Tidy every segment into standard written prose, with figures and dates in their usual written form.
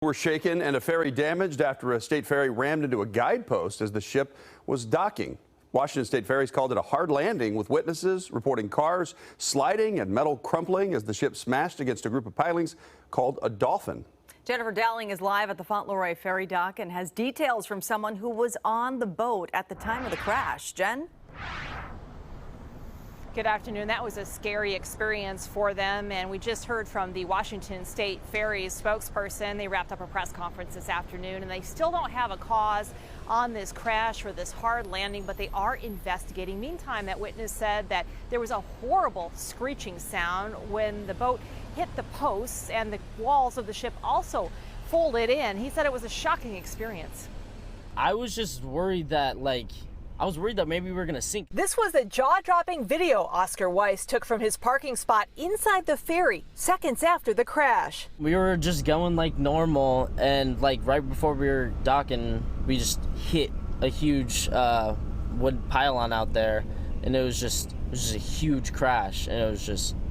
Were shaken and a ferry damaged after a state ferry rammed into a guidepost as the ship was docking. Washington State Ferries called it a hard landing, with witnesses reporting cars sliding and metal crumpling as the ship smashed against a group of pilings called a dolphin. Jennifer Dowling is live at the Fauntleroy Ferry dock and has details from someone who was on the boat at the time of the crash. Jen? Good afternoon. That was a scary experience for them, and we just heard from the Washington State Ferries spokesperson. They wrapped up a press conference this afternoon, and they still don't have a cause on this crash or this hard landing, but they are investigating. Meantime, that witness said that there was a horrible screeching sound when the boat hit the posts, and the walls of the ship also folded in. He said it was a shocking experience. I was just worried that, I was worried that maybe we were going to sink. This was the jaw-dropping video Oscar Weiss took from his parking spot inside the ferry seconds after the crash. We were just going like normal, and right before we were docking, we just hit a huge wood pylon out there, and it was just a huge crash, and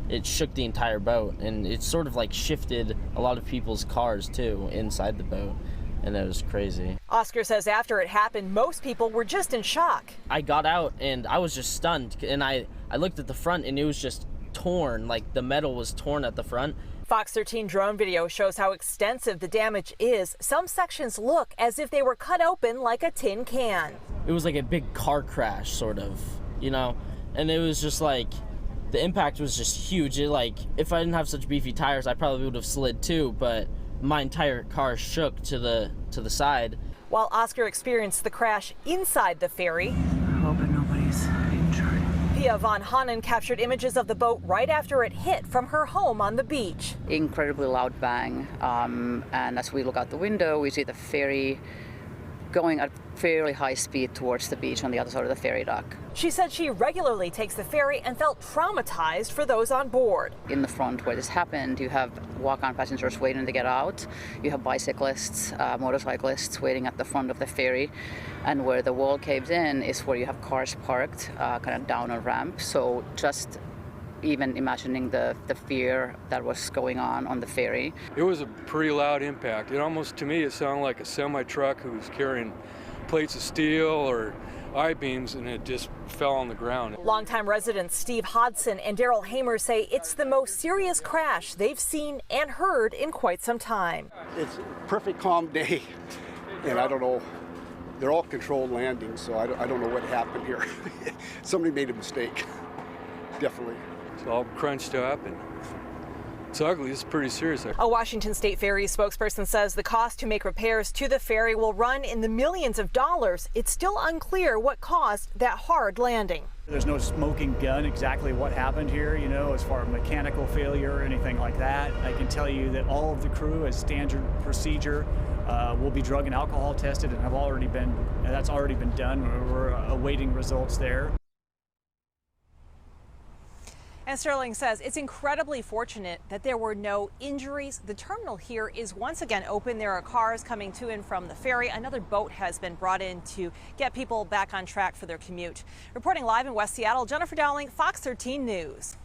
it shook the entire boat, and it sort of shifted a lot of people's cars too inside the boat. And it was crazy. Oscar says after it happened, most people were just in shock. I got out and I was just stunned, and I looked at the front and it was just torn, the metal was torn at the front. Fox 13 drone video shows how extensive the damage is. Some sections look as if they were cut open like a tin can. It was like a big car crash, sort of, and it was just the impact was just huge. If I didn't have such beefy tires, I probably would have slid too, but my entire car shook to the side. While Oscar experienced the crash inside the ferry, hoping nobody's injured. Pia Von Hannen captured images of the boat right after it hit from her home on the beach. Incredibly loud bang, and as we look out the window, we see the ferry going at fairly high speed towards the beach on the other side of the ferry dock. She said she regularly takes the ferry and felt traumatized for those on board. In the front where this happened, you have walk-on passengers waiting to get out. You have bicyclists, motorcyclists waiting at the front of the ferry. And where the wall caves in is where you have cars parked, kind of down a ramp. So just even imagining the fear that was going on the ferry. It was a pretty loud impact. It almost, to me, it sounded like a semi-truck who was carrying plates of steel or I-beams, and it just fell on the ground. Longtime residents Steve Hodson and Daryl Hamer say it's the most serious crash they've seen and heard in quite some time. It's a perfect calm day, and I don't know, they're all controlled landings, so I don't know what happened here. Somebody made a mistake, definitely. It's all crunched up, and it's ugly. It's pretty serious. A Washington State Ferry spokesperson says the cost to make repairs to the ferry will run in the millions of dollars. It's still unclear what caused that hard landing. There's no smoking gun exactly what happened here, as far as mechanical failure or anything like that. I can tell you that all of the crew, as standard procedure, will be drug and alcohol tested, and that's already been done. We're awaiting results there. And Sterling says it's incredibly fortunate that there were no injuries. The terminal here is once again open. There are cars coming to and from the ferry. Another boat has been brought in to get people back on track for their commute. Reporting live in West Seattle, Jennifer Dowling, Fox 13 News.